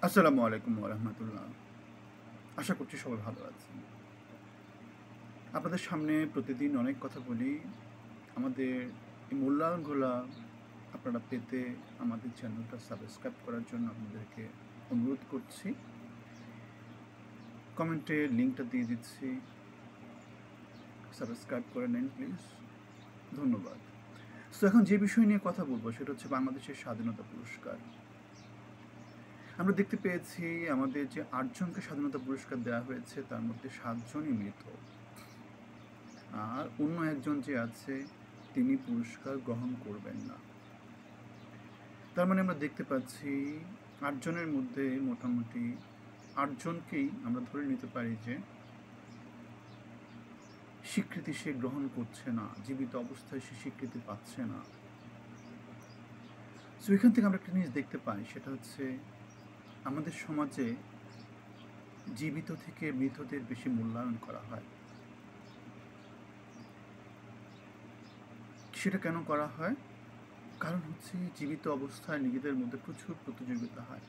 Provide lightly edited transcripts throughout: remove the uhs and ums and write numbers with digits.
আসসালামু আলাইকুম ওয়া রাহমাতুল্লাহ। আশা করছি সবাই ভালো আছেন। আপনাদের সামনে প্রতিদিন অনেক কথা বলি। আমাদের এই মূল্যায়নগুলা আপনারা পেতে আমাদের চ্যানেলটা সাবস্ক্রাইব করার জন্য আপনাদেরকে অনুরোধ করছি। কমেন্টে লিঙ্কটা দিয়ে দিচ্ছি। সাবস্ক্রাইব করে নেন প্লিজ। ধন্যবাদ। সো এখন যে বিষয় নিয়ে কথা বলবো সেটা হচ্ছে বাংলাদেশের স্বাধীনতা পুরস্কার। আমরা দেখতে পেয়েছি আমাদের যে ৮ জনকে স্বাধীনতা পুরস্কার দেওয়া হয়েছে তার মধ্যে ৭ জনই মৃত। আর অন্য একজন যে আছে তিনি পুরস্কার গ্রহণ করবেন না। তার মানে আমরা দেখতে পাচ্ছি ৮ জনের মধ্যে মোটামুটি ৮ জনকেই আমরা ধরে নিতে পারি যে স্বীকৃতি সে গ্রহণ করছে না, জীবিত অবস্থায় সে স্বীকৃতি পাচ্ছে না। সো এখান থেকে আমরা একটা জিনিস দেখতে পাই, সেটা হচ্ছে আমাদের সমাজে জীবিত থেকে মৃতদের বেশি মূল্যায়ন করা হয়। সেটা কেন করা হয়? কারণ হচ্ছে জীবিত অবস্থায় নিজেদের মধ্যে প্রচুর প্রতিযোগিতা হয়।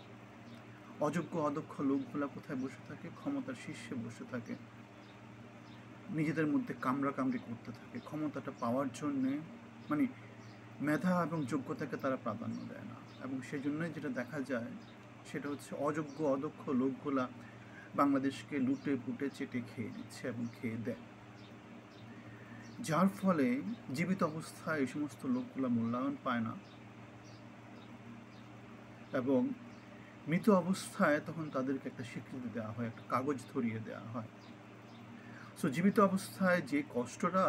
অযোগ্য অদক্ষ লোকগুলা কোথায় বসে থাকে? ক্ষমতার শীর্ষে বসে থাকে, নিজেদের মধ্যে কামড়াকামড়ি করতে থাকে ক্ষমতাটা পাওয়ার জন্যে। মানে মেধা এবং যোগ্যতাকে তারা প্রাধান্য দেয় না, এবং সেজন্যই যেটা দেখা যায় সেটা হচ্ছে অযোগ্য অদক্ষ লোকগুলা বাংলাদেশকে লুটে পুটে চেটে খেয়ে দিচ্ছে এবং খেয়ে দেয়, যার ফলে জীবিত অবস্থায় এই সমস্ত লোকগুলা মূল্যায়ন পায় না, এবং মৃত অবস্থায় তখন তাদেরকে একটা স্বীকৃতি দেওয়া হয়, একটা কাগজ ধরিয়ে দেওয়া হয়। সো জীবিত অবস্থায় যে কষ্টটা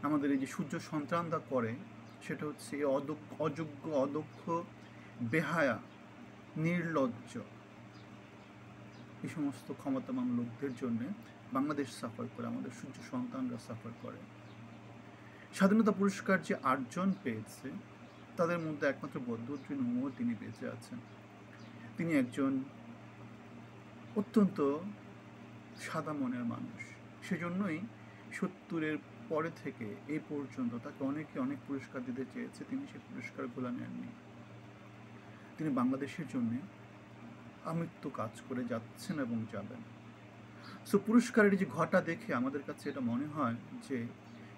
আমাদের এই যে সূর্য সন্তানরা করে সেটা হচ্ছে অযোগ্য অদক্ষ বেহায়া নির্লজ্জ এই সমস্ত ক্ষমতাবান লোকদের জন্যে বাংলাদেশ সাফার করে, আমাদের সূর্য সন্তানরা সাফার করে। স্বাধীনতা পুরস্কার যে ৮ জন পেয়েছে তাদের মধ্যে একমাত্র বদরুদ্দীন উমর তিনি বেঁচে আছেন। তিনি একজন অত্যন্ত সাদা মনের মানুষ, সেজন্যই ৭০-এর পরে থেকে এই পর্যন্ত তাকে অনেকে অনেক পুরস্কার দিতে চেয়েছে, তিনি সেই পুরস্কারগুলো নেননি। তিনি বাংলাদেশের জন্য আমৃত্যু কাজ করে যাচ্ছেন এবং যাবেন। সো পুরস্কারের যে ঘটা দেখে আমাদের কাছে এটা মনে হয় যে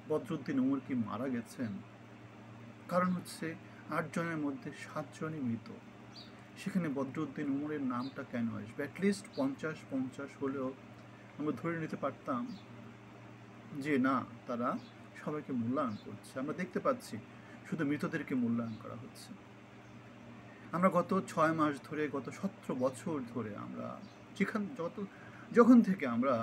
বদরুদ্দীন উমর কি মারা গেছেন? কারণ হচ্ছে ৮ জনের মধ্যে ৭ জনই মৃত, সেখানে বদরুদ্দীন উমরের নামটা কেন আসবে? অ্যাটলিস্ট ৫০-৫০ হলেও আমরা ধরে নিতে পারতাম যে না, তারা সবাইকে মূল্যায়ন করছে। আমরা দেখতে পাচ্ছি শুধু মৃতদেরকে মূল্যায়ন করা হচ্ছে। আমরা গত ৬ মাস ধরে, গত ১৭ বছর ধরে আমরা যখন থেকে আমরা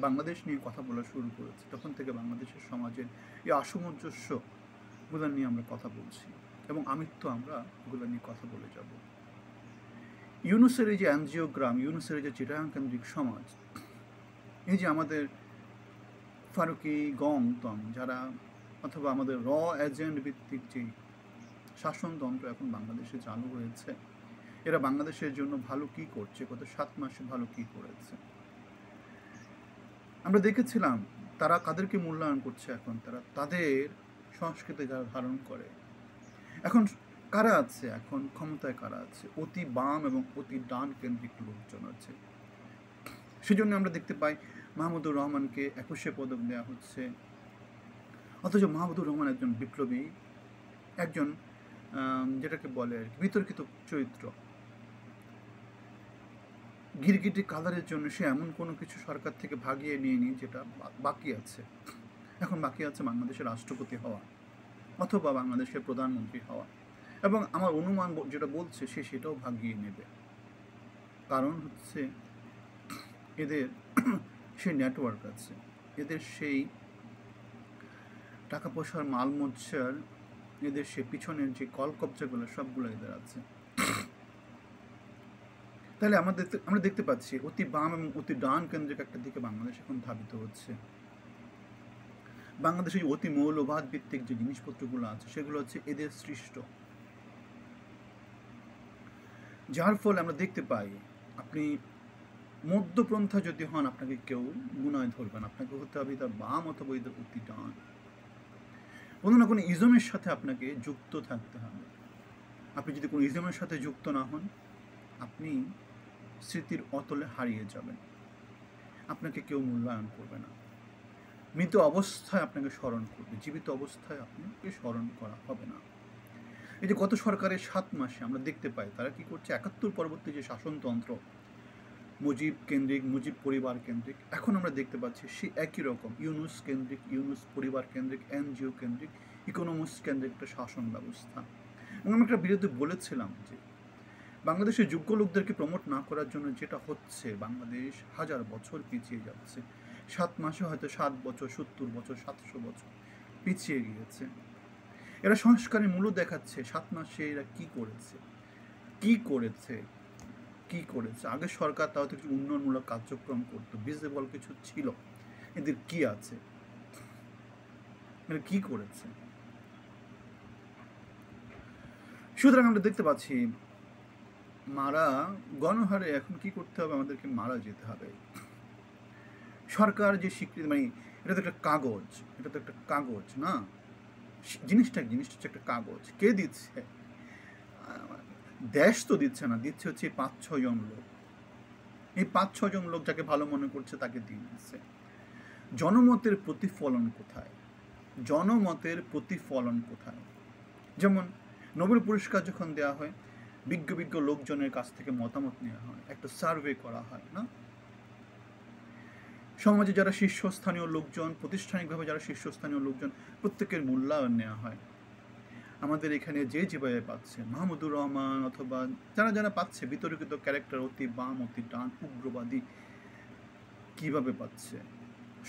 বাংলাদেশ নিয়ে কথা বলা শুরু করেছি তখন থেকে বাংলাদেশের সমাজের এই অসামঞ্জস্যগুলো নিয়ে আমরা কথা বলছি, এবং আমৃত্যু আমরা এগুলো নিয়ে কথা বলে যাব। ইউনুসের এই যে এনজিওগ্রাম, ইউনুসের এই যে চিটাগাং কেন্দ্রিক সমাজ, এই যে আমাদের ফারুকি গং তং যারা, অথবা আমাদের এজেন্ট ভিত্তিক যে শাসনতন্ত্র এখন বাংলাদেশে চালু হয়েছে, এরা বাংলাদেশের জন্য ভালো কি করছে? গত ৭ মাসে ভালো কি করেছে? আমরা দেখেছিলাম তারা কাদেরকে মূল্যায়ন করছে। এখন তারা তাদের সংস্কৃতি যারা ধারণ করে। এখন কারা আছে, এখন ক্ষমতায় কারা আছে? অতি বাম এবং অতি ডান কেন্দ্রিক লোকজন আছে। সেজন্য আমরা দেখতে পাই মাহমুদুর রহমানকে ২১শে পদক দেওয়া হচ্ছে, অথচ মাহমুদুর রহমান একজন বিপ্লবী, একজন যেটাকে বলে আর কি বিতর্কিত চরিত্র। গিরগিটি কালারের জন্য সে এমন কোনো কিছু সরকার থেকে ভাগিয়ে নিয়ে নি যেটা বাকি আছে। এখন বাকি আছে বাংলাদেশের রাষ্ট্রপতি হওয়া অথবা বাংলাদেশের প্রধানমন্ত্রী হওয়া, এবং আমার অনুমান যেটা বলছে সে সেটাও ভাগিয়ে নেবে। কারণ হচ্ছে এদের সেই নেটওয়ার্ক আছে, এদের সেই টাকা পয়সার মাল মোচ্ছার, এদের সে পিছনের যে কল কবজাগুলো সবগুলো এদের আছে। তাহলে আমরা দেখতে পাচ্ছি অতি বাম এবং অতি ডান কেন্দ্রিক একটা দিকে বাংলাদেশ এখন ধাবিত হচ্ছে। বাংলাদেশে অতি মৌলবাদ ভিত্তিক যে জিনিসপত্রগুলো আছে সেগুলো হচ্ছে এদের সৃষ্ট, যার ফলে আমরা দেখতে পাই আপনি মধ্যপন্থা যদি হন আপনাকে কেউ গুনায় ধরবেন, আপনাকে হতে হবে তার বাম অথবা এদের অতি ডান, কোনো না কোনো ইজমের সাথে আপনাকে যুক্ত থাকতে হবে। আপনি যদি কোনো ইজমের সাথে যুক্ত না হন আপনি স্মৃতির অতলে হারিয়ে যাবেন, আপনাকে কেউ মূল্যায়ন করবে না। মৃত অবস্থায় আপনাকে স্মরণ করবে, জীবিত অবস্থায় আপনাকে স্মরণ করা হবে না। এই যে গত সরকারের 7 মাসে আমরা দেখতে পাই তারা কি করছে, 71 পরবর্তী যে শাসনতন্ত্র মুজিব কেন্দ্রিক, মুজিব পরিবার কেন্দ্রিক, এখন আমরা দেখতে পাচ্ছি সে একই রকম ইউনুস কেন্দ্রিক, ইউনুস পরিবার কেন্দ্রিক, এনজিও কেন্দ্রিক, ইকোনমিস্ট কেন্দ্রিক একটা শাসন ব্যবস্থা। এবং আমি একটা ভিডিওতে বলেছিলাম যে বাংলাদেশের যোগ্য লোকদেরকে প্রমোট না করার জন্য যেটা হচ্ছে, বাংলাদেশ হাজার বছর পিছিয়ে যাচ্ছে। 7 মাসে হয়তো 7 বছর, 70 বছর, 700 বছর পিছিয়ে গিয়েছে। এরা সংস্কারের মূল্য দেখাচ্ছে, 7 মাসে এরা কি করেছে, কি করেছে, কি করেছে। আগের সরকার তাও কিছু উন্নয়নমূলক কার্যক্রম করতো, ভিজিবল কিছু ছিল, এদের কি আছে, এরা কি করেছে। সুতরাং আমরা দেখতে পাচ্ছি মারা গণহারে এখন কি করতে হবে, আমাদেরকে মারা যেতে হবে। সরকার যে স্বীকৃতি, মানে এটা তো একটা কাগজ, এটা তো একটা কাগজ না, জিনিসটা হচ্ছে একটা কাগজ। কে দিচ্ছে? দেশ তো দিচ্ছে না, দিচ্ছে হচ্ছে 5-6 জন লোক। এই 5-6 জন লোক যাকে ভালো মনে করছে তাকে দিয়ে দিচ্ছে। জনমতের প্রতিফলন কোথায়? জনমতের প্রতিফলন কোথায়? যেমন নোবেল পুরস্কার যখন দেওয়া হয়, বিজ্ঞ লোকজনের কাছ থেকে মতামত নেওয়া হয়, একটা সার্ভে করা হয় না, সমাজে যারা শীর্ষস্থানীয় লোকজন, প্রাতিষ্ঠানিকভাবে যারা শীর্ষস্থানীয় লোকজন, প্রত্যেকের মূল্যায়ন নেওয়া হয়। আমাদের এখানে যে যেভাবে পাচ্ছে, মাহমুদুর রহমান অথবা যারা যারা পাচ্ছে, বিতর্কিত ক্যারেক্টার, অতি বাম, অতি ডান, উগ্রবাদী, কিভাবে পাচ্ছে,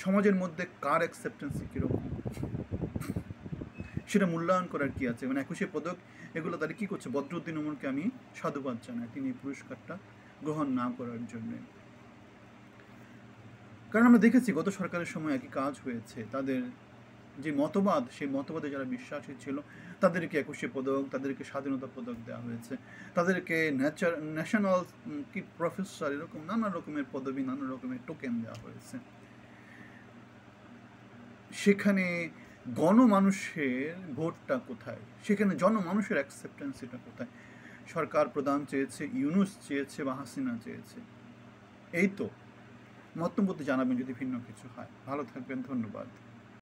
সমাজের মধ্যে কার অ্যাকসেপ্টেন্সি কীরকম, সেটা মূল্যায়ন করার কি আছে? মানে 21শে পদক এগুলো তারা কী করছে? বদরুদ্দিন ওমরকে আমি সাধুবাদ জানাই তিনি এই পুরস্কারটা গ্রহণ না করার জন্য। কারণ আমরা দেখেছি গত সরকারের সময় একই কাজ হয়েছে। তাদের যে মতবাদ, সেই মতবাদে যারা বিশ্বাসী ছিল তাদেরকে 21শে পদক, তাদেরকে স্বাধীনতা পদক দেওয়া হয়েছে, তাদেরকে ন্যাশনাল কি প্রফেসর, এরকম নানা রকমের পদবি, নানা রকমের টোকেন দেওয়া হয়েছে। সেখানে গণমানুষের ভোটটা কোথায়? সেখানে জনমানুষের অ্যাকসেপ্টেন্সিটা কোথায়? সরকার প্রধান চেয়েছে, ইউনুস চেয়েছে বা হাসিনা চেয়েছে। এই তো। মন্তব্য জানাবেন যদি ভিন্ন কিছু হয়। ভালো থাকবেন, ধন্যবাদ।